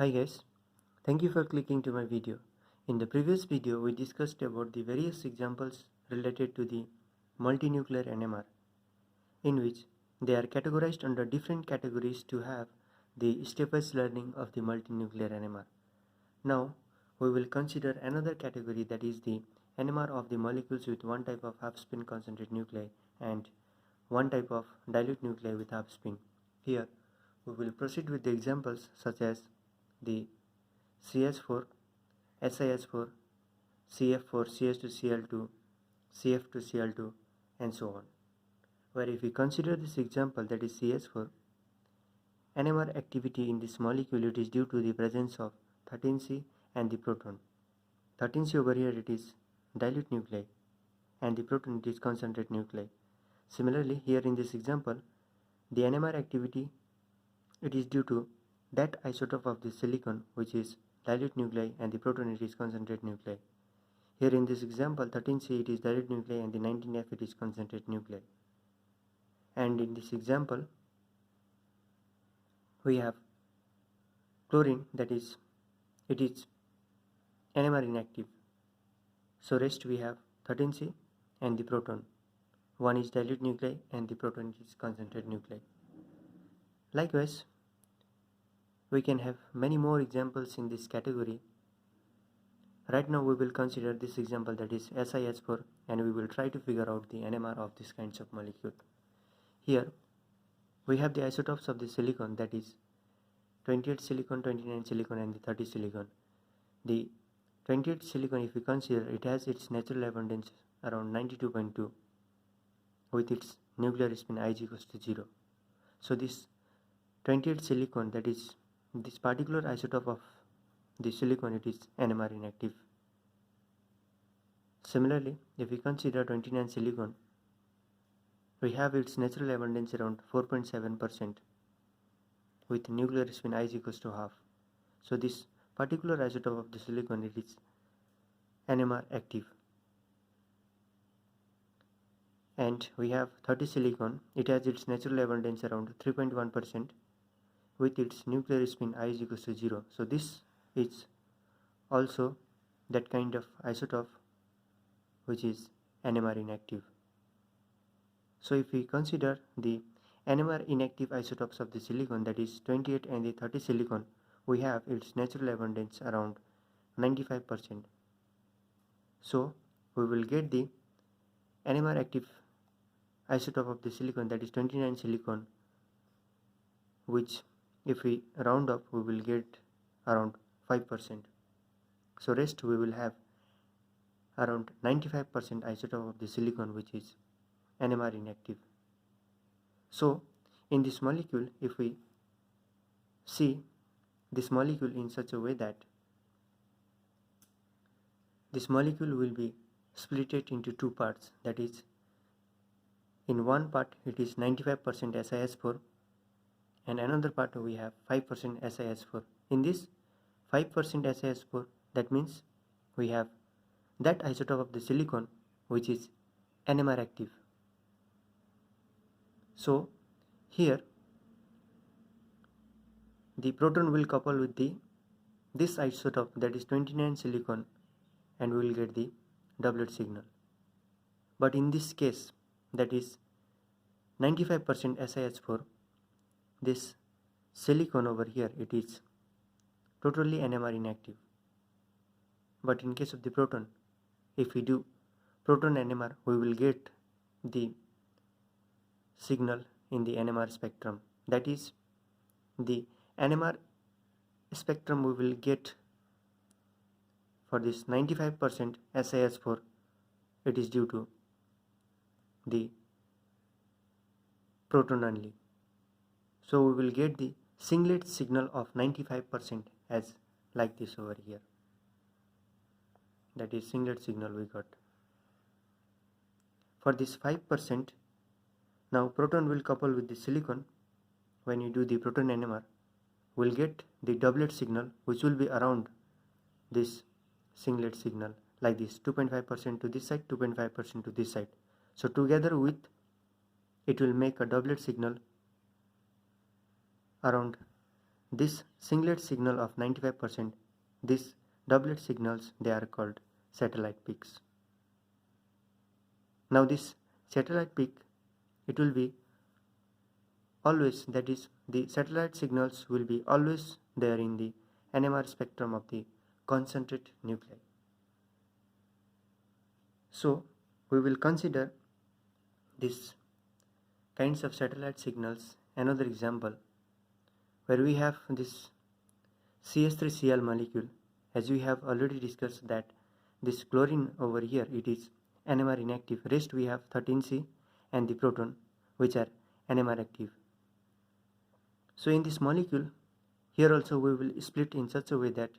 Hi guys, thank you for clicking to my video. In the previous video, we discussed about the various examples related to the multinuclear NMR, in which they are categorized under different categories to have the stepwise learning of the multinuclear NMR. Now, we will consider another category, that is the NMR of the molecules with one type of half spin concentrate nuclei and one type of dilute nuclei with half spin. Here, we will proceed with the examples such as the CS4, SiS4, CF4, CS2Cl2, CF2Cl2, and so on. Where if we consider this example, that is CS4, NMR activity in this molecule, it is due to the presence of 13C and the proton. 13C over here, it is dilute nuclei, and the proton, it is concentrate nuclei. Similarly, here in this example, the NMR activity, it is due to that isotope of the silicon, which is dilute nuclei, and the proton, it is concentrate nuclei. Here in this example, 13C, it is dilute nuclei, and the 19F, it is concentrate nuclei. And in this example, we have chlorine, that is, it is NMR inactive. So rest we have 13C and the proton. One is dilute nuclei and the proton is concentrate nuclei. Likewise, we can have many more examples in this category. Right now we will consider this example, that is SiS4, and we will try to figure out the NMR of this kinds of molecule. Here we have the isotopes of the silicon, that is 28 silicon, 29 silicon, and the 30 silicon. The 28 silicon, if we consider, it has its natural abundance around 92.2 with its nuclear spin Ig equals to 0. So this 28 silicon, that is this particular isotope of the silicon, it is NMR inactive. Similarly, if we consider 29 silicon, we have its natural abundance around 4.7% with nuclear spin Ig equals to half. So this particular isotope of the silicon, it is NMR active. And we have 30 silicon, it has its natural abundance around 3.1% with its nuclear spin I is equals to 0. So this is also that kind of isotope which is NMR inactive. So if we consider the NMR inactive isotopes of the silicon, that is 28 and the 30 silicon, we have its natural abundance around 95%. So we will get the NMR active isotope of the silicon, that is 29 silicon, which if we round up, we will get around 5%. So rest we will have around 95% isotope of the silicon, which is NMR inactive. So in this molecule, if we see this molecule in such a way that this molecule will be split into two parts, that is, in one part it is 95% SiS4 and another part we have 5% SiS4. In this 5% SiS4, that means we have that isotope of the silicon which is NMR active. So here the proton will couple with this isotope, that is 29 silicon, and we will get the doublet signal. But in this case, that is 95% SiS4, this silicon over here, it is totally NMR inactive. But in case of the proton, if we do proton NMR, we will get the signal in the NMR spectrum. That is, the NMR spectrum we will get for this 95% SiS4, it is due to the proton only. So we will get the singlet signal of 95% as like this over here. That is singlet signal we got. For this 5%, now proton will couple with the silicon. When you do the proton NMR, we'll get the doublet signal, which will be around this singlet signal like this, 2.5% to this side, 2.5% to this side. So together with it will make a doublet signal around this singlet signal of 95%, this doublet signals, they are called satellite peaks. Now this satellite peak, it will be always, that is, the satellite signals will be always there in the NMR spectrum of the concentrate nuclei. So we will consider these kinds of satellite signals. Another example where we have this CH3Cl molecule, as we have already discussed that this chlorine over here, it is NMR inactive. Rest we have 13C and the proton, which are NMR active. So in this molecule, here also we will split in such a way that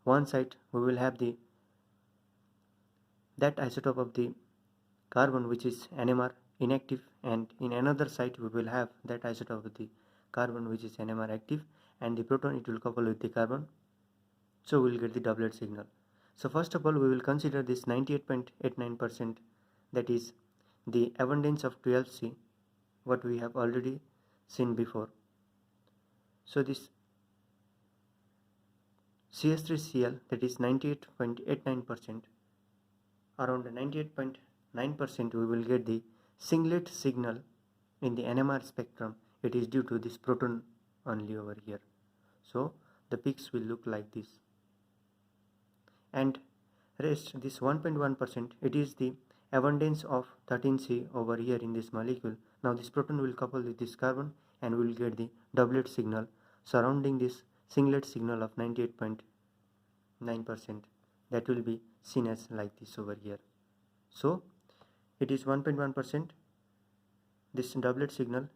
one side we will have that isotope of the carbon which is NMR inactive, and in another side we will have that isotope of the carbon which is NMR active, and the proton, it will couple with the carbon. So we will get the doublet signal. So first of all, we will consider this 98.89%, that is the abundance of 12C, what we have already seen before. So this CH3Cl, that is 98.89%, around 98.9% we will get the singlet signal in the NMR spectrum. It is due to this proton only over here. So the peaks will look like this. And rest, this 1.1%, it is the abundance of 13C over here in this molecule. Now this proton will couple with this carbon and we will get the doublet signal surrounding this singlet signal of 98.9%. that will be seen as like this over here. So it is 1.1%, this doublet signal,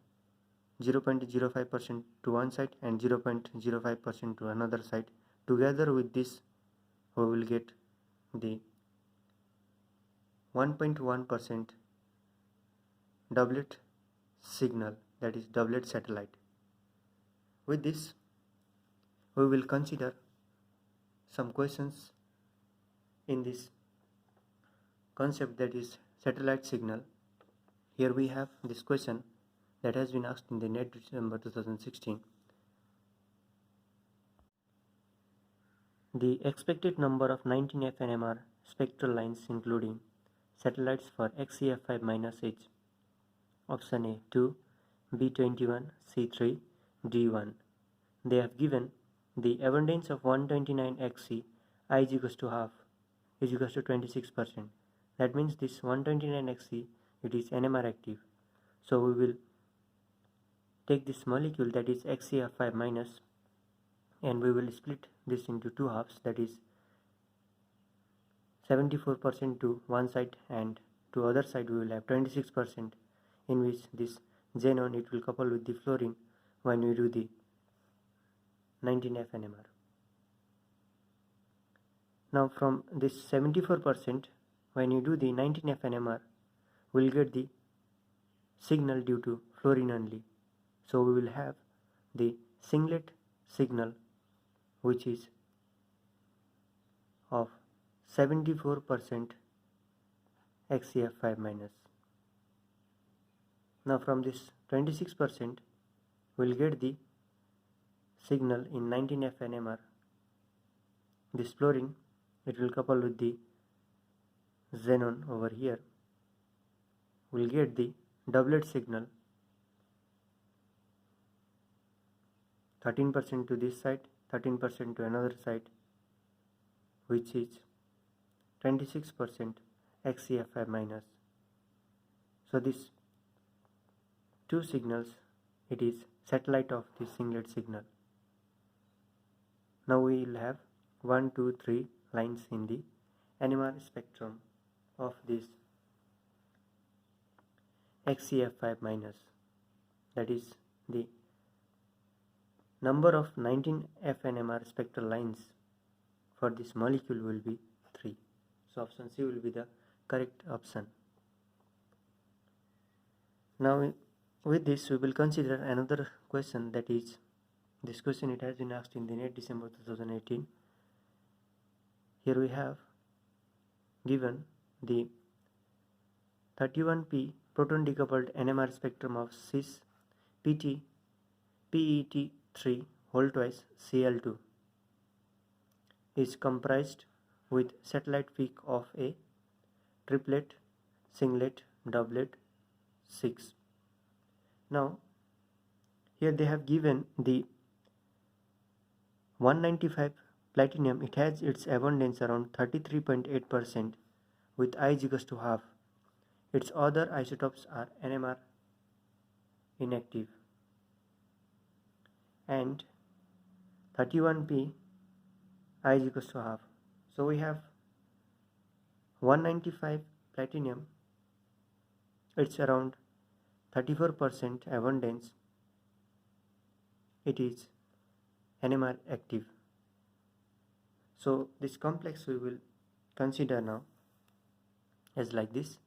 0.05% to one side and 0.05% to another side. Together with this, we will get the 1.1% doublet signal, that is doublet satellite. With this, we will consider some questions in this concept, that is satellite signal. Here we have this question that has been asked in the NET December 2016. The expected number of 19F NMR spectral lines including satellites for XCF5- is option A 2, B21, C3, D1. They have given the abundance of 129 XC, I is equals to half, is equals to 26%. That means this 129 XC, it is NMR active. So we will take this molecule, that is XCF5-, and we will split this into two halves, that is 74% to one side and to other side we will have 26%, in which this xenon, it will couple with the fluorine when we do the 19F NMR. Now from this 74%, when you do the 19F NMR, we will get the signal due to fluorine only. So we will have the singlet signal which is of 74% XCF5-. Now from this 26%, we will get the signal in 19F NMR. This fluorine, it will couple with the xenon over here. We will get the doublet signal, 13% to this side, 13% to another side, which is 26% XCF5-. So these two signals, it is satellite of the singlet signal. Now we will have 1, 2, 3 lines in the NMR spectrum of this XCF5-. That is the number of 19F NMR spectral lines for this molecule will be 3. So option C will be the correct option. Now with this, we will consider another question, that is this question, it has been asked in the NET December 2018. Here we have given the 31P proton decoupled NMR spectrum of cis PT PET3 whole twice Cl2 is comprised with satellite peak of a triplet, singlet, doublet, 6. Now here they have given the 195 platinum. It has its abundance around 33.8% with I is equals to half. Its other isotopes are NMR inactive and 31p I is equals to half. So we have 195 platinum, it's around 34% abundance, it is NMR active. So this complex we will consider now as like this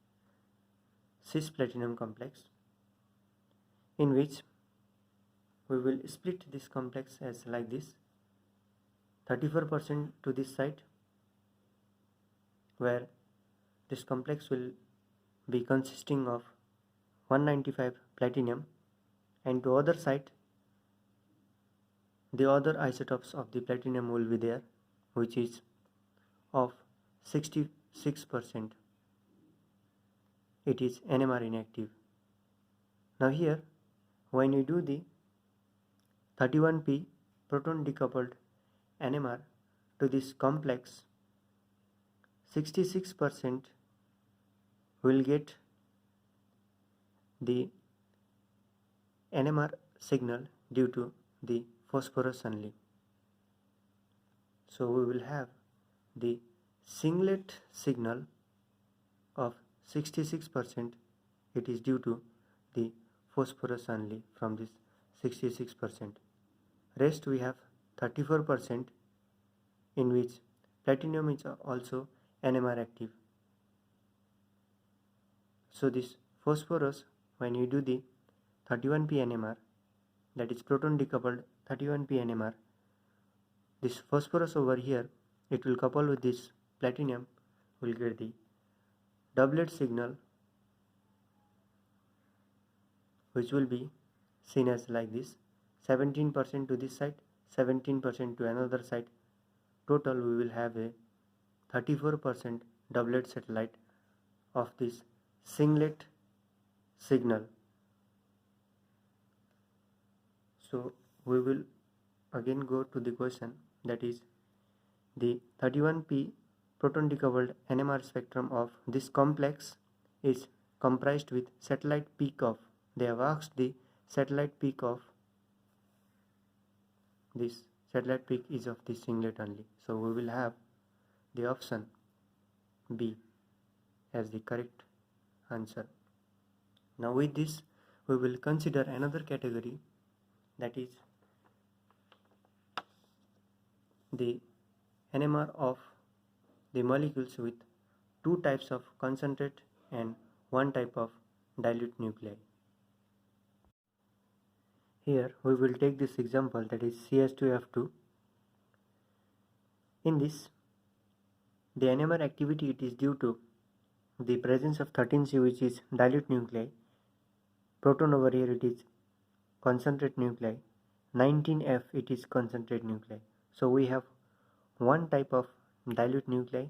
cis platinum complex, in which we will split this complex as like this 34% to this side, where this complex will be consisting of 195 platinum, and to other side the other isotopes of the platinum will be there, which is of 66%. It is NMR inactive. Now here when you do the 31p proton decoupled NMR to this complex, 66% will get the NMR signal due to the phosphorus only. So we will have the singlet signal of 66%. It is due to the phosphorus only from this 66%. Rest we have 34%, in which platinum is also NMR active. So this phosphorus, when you do the 31p NMR, that is proton decoupled 31p NMR, this phosphorus over here, it will couple with this platinum, will get the doublet signal, which will be seen as like this: 17% to this side, 17% to another side. Total we will have a 34% doublet satellite of this singlet signal. So we will again go to the question, that is the 31p proton decoupled NMR spectrum of this complex is comprised with satellite peak of, they have asked the satellite peak of, this satellite peak is of this singlet only. So we will have the option B as the correct answer. Now with this we will consider another category, that is the NMR of the molecules with two types of concentrate and one type of dilute nuclei. Here we will take this example, that is CS2F2. In this, the NMR activity, it is due to the presence of 13C, which is dilute nuclei. Proton over here, it is concentrate nuclei. 19F, it is concentrate nuclei. So we have one type of dilute nuclei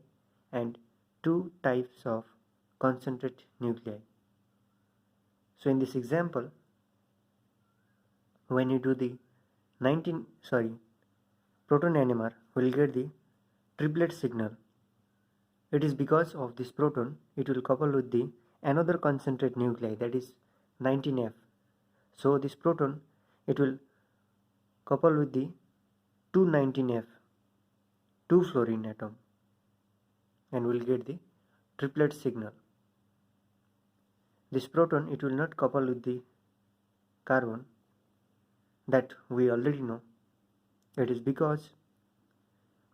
and two types of concentrate nuclei. So in this example, when you do the proton NMR, will get the triplet signal. It is because of this proton, it will couple with the another concentrate nuclei, that is 19F. So this proton, it will couple with the 219F, 2 fluorine atom, and will get the triplet signal. This proton, it will not couple with the carbon, that we already know. It is because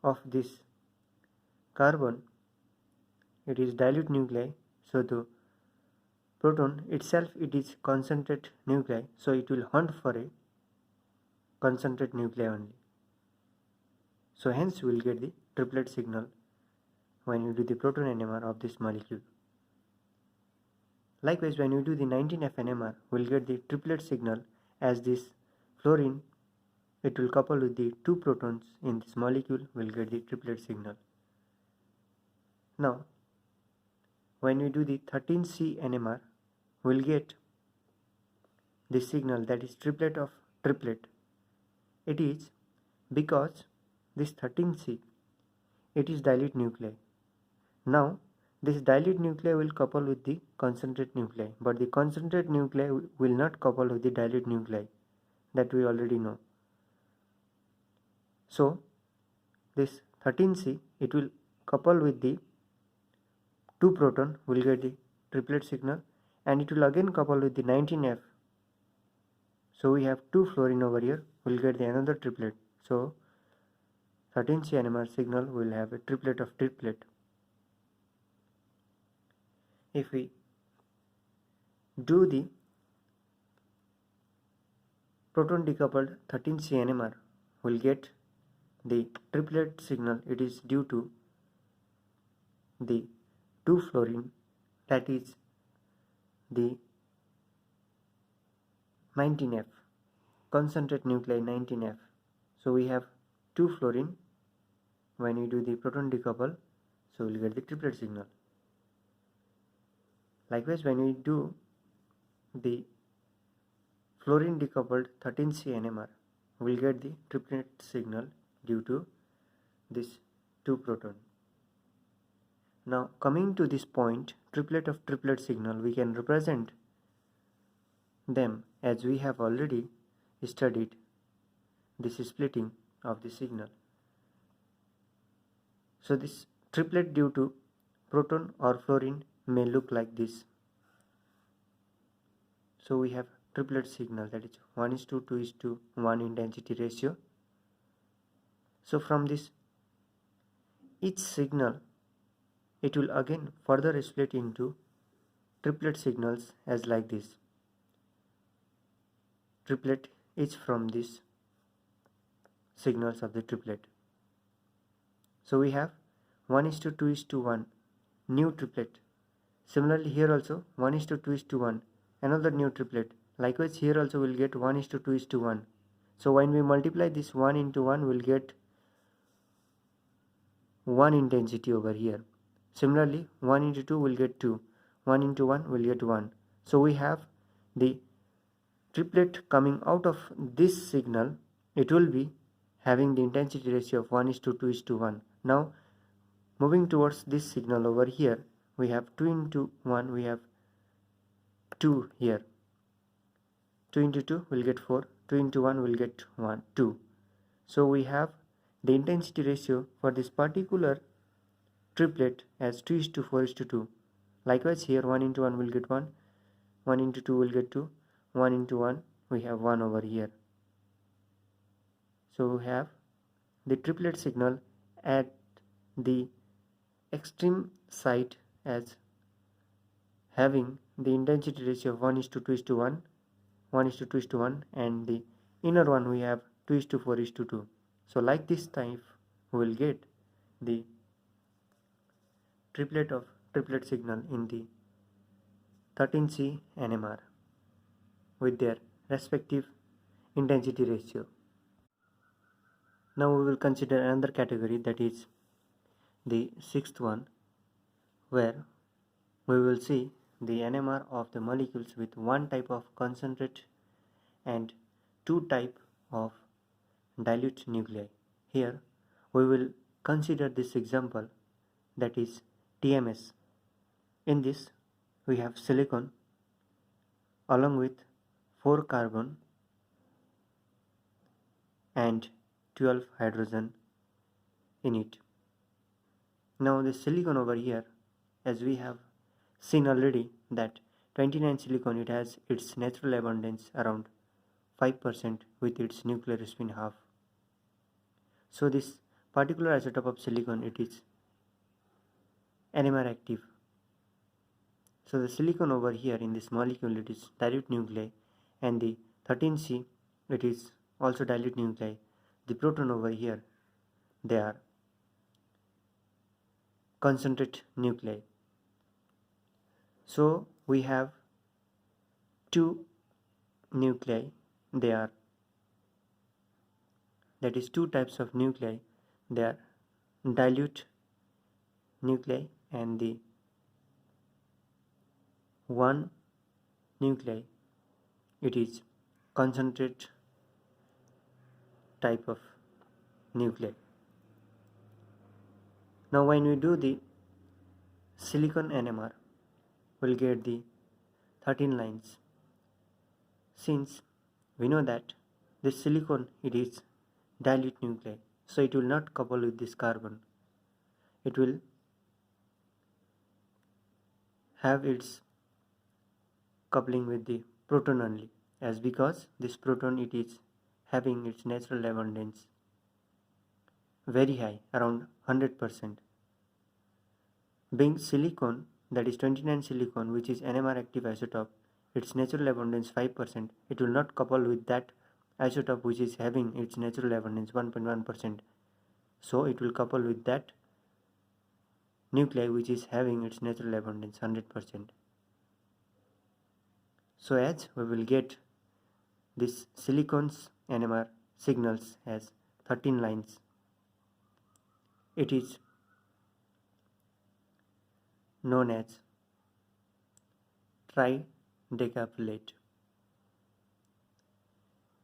of this carbon, it is dilute nuclei, so the proton itself, it is concentrate nuclei, so it will hunt for a concentrate nuclei only. So hence we will get the triplet signal when you do the proton NMR of this molecule. Likewise, when you do the 19F NMR, we will get the triplet signal, as this fluorine it will couple with the 2 protons in this molecule, will get the triplet signal. Now, when we do the 13C NMR, we'll get the signal that is triplet of triplet. It is because this 13C, it is dilute nuclei. Now, this dilute nuclei will couple with the concentrate nuclei, but the concentrate nuclei will not couple with the dilute nuclei, that we already know. So, this 13C, it will couple with the 2 proton, will get the triplet signal, and it will again couple with the 19F. So we have 2 fluorine over here, will get the another triplet. So 13C NMR signal will have a triplet of triplet. If we do the proton decoupled 13C NMR, will get the triplet signal. It is due to the 2 fluorine, that is the 19F, concentrate nuclei 19F. So we have 2 fluorine. When you do the proton decouple, so we'll get the triplet signal. Likewise, when we do the fluorine decoupled 13C NMR, we'll get the triplet signal due to this 2 proton. Now, coming to this point, triplet of triplet signal, we can represent them as we have already studied this splitting of the signal. So this triplet due to proton or fluorine may look like this. So we have triplet signal, that is 1:2:1 intensity ratio. So from this each signal, it will again further split into triplet signals as like this. Triplet is from these signals of the triplet. So we have 1:2:1 new triplet. Similarly here also 1:2:1 another new triplet. Likewise here also we'll get 1:2:1. So when we multiply this 1 into 1, we'll get 1 intensity over here. Similarly 1 into 2 will get 2. 1 into 1 will get 1. So we have the triplet coming out of this signal. It will be having the intensity ratio of 1:2:1. Now moving towards this signal over here, we have 2 into 1, we have 2 here. 2 into 2 will get 4, 2 into 1 will get 1, 2. So we have the intensity ratio for this particular triplet as 2:4:2. Likewise here 1 into 1 will get 1, 1 into 2 will get 2, 1 into 1 we have 1 over here. So we have the triplet signal at the extreme site as having the intensity ratio of 1:2:1, 1:2:1, and the inner one we have 2:4:2. So like this type we will get the triplet of triplet signal in the 13C NMR with their respective intensity ratio. Now we will consider another category, that is the 6th one, where we will see the NMR of the molecules with 1 type of concentrate and 2 type of dilute nuclei. Here we will consider this example, that is TMS. In this we have silicon along with 4 carbon and 12 hydrogen in it. Now the silicon over here, as we have seen already that 29 silicon, it has its natural abundance around 5% with its nuclear spin half. So this particular isotope of silicon, it is NMR active. So the silicon over here in this molecule, it is dilute nuclei, and the 13C, it is also dilute nuclei. The proton over here, they are concentrate nuclei. So we have 2 nuclei, they are that is two types of nuclei. They are dilute nuclei and the one nuclei, it is concentrate type of nuclei. Now when we do the silicon NMR, we'll get the 13 lines. Since we know that this silicon, it is dilute nuclei, so it will not couple with this carbon. It will have its coupling with the proton only, as because this proton, it is having its natural abundance very high, around 100%. Being silicon, that is 29 silicon, which is NMR active isotope, its natural abundance 5%, it will not couple with that isotope which is having its natural abundance 1.1%. So it will couple with that nuclei which is having its natural abundance 100%. So as we will get this silicon's NMR signals as 13 lines, it is known as tridecaphlate.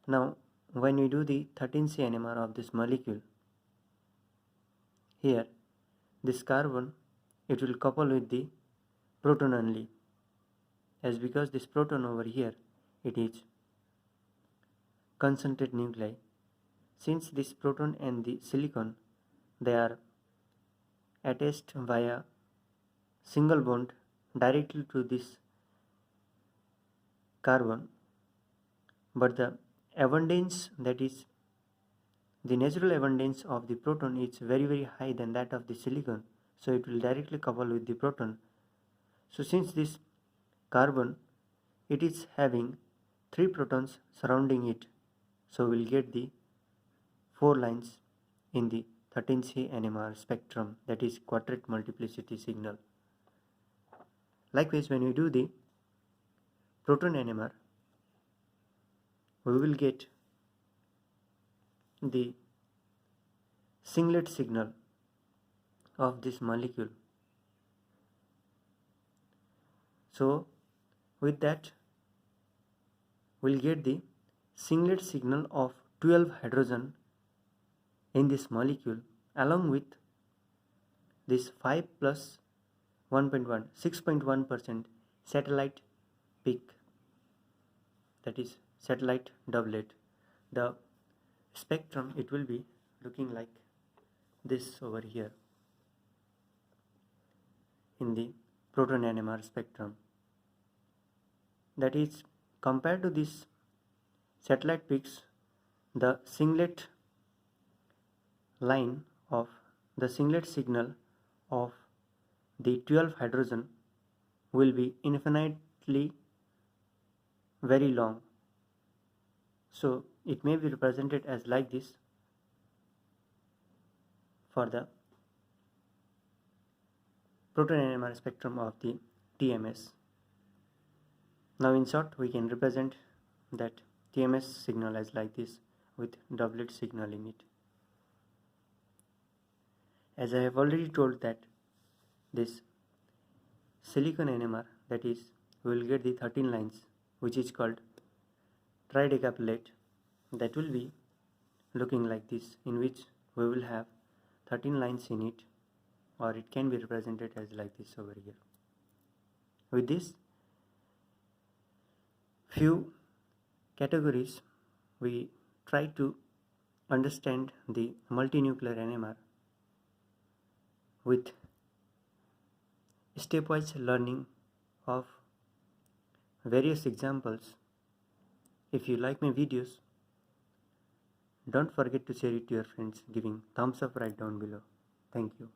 Now when we do the 13C NMR of this molecule, here this carbon, it will couple with the proton only, as because this proton over here, it is concentrate nuclei. Since this proton and the silicon, they are attached via single bond directly to this carbon, but the abundance, that is the natural abundance of the proton, is very high than that of the silicon, so it will directly couple with the proton. So since this carbon, it is having 3 protons surrounding it, so we'll get the 4 lines in the 13C NMR spectrum, that is quadrate multiplicity signal. Likewise, when we do the proton NMR, we will get the singlet signal of this molecule. So with that, we'll get the singlet signal of 12 hydrogen in this molecule, along with this 5 plus 1.1, 6.1% satellite peak, that is satellite doublet. The spectrum, it will be looking like this over here in the proton NMR spectrum. That is, compared to this satellite peaks, the singlet line of the singlet signal of the 12 hydrogen will be infinitely very long. So it may be represented as like this for the proton NMR spectrum of the TMS. Now in short, we can represent that TMS signal as like this with doublet signal in it. As I have already told that this silicon NMR, that is, we will get the 13 lines, which is called tridecaphlate, that will be looking like this, in which we will have 13 lines in it, or it can be represented as like this over here. With this few categories, we try to understand the multinuclear NMR with stepwise learning of various examples. If you like my videos, don't forget to share it to your friends, giving thumbs up right down below. Thank you.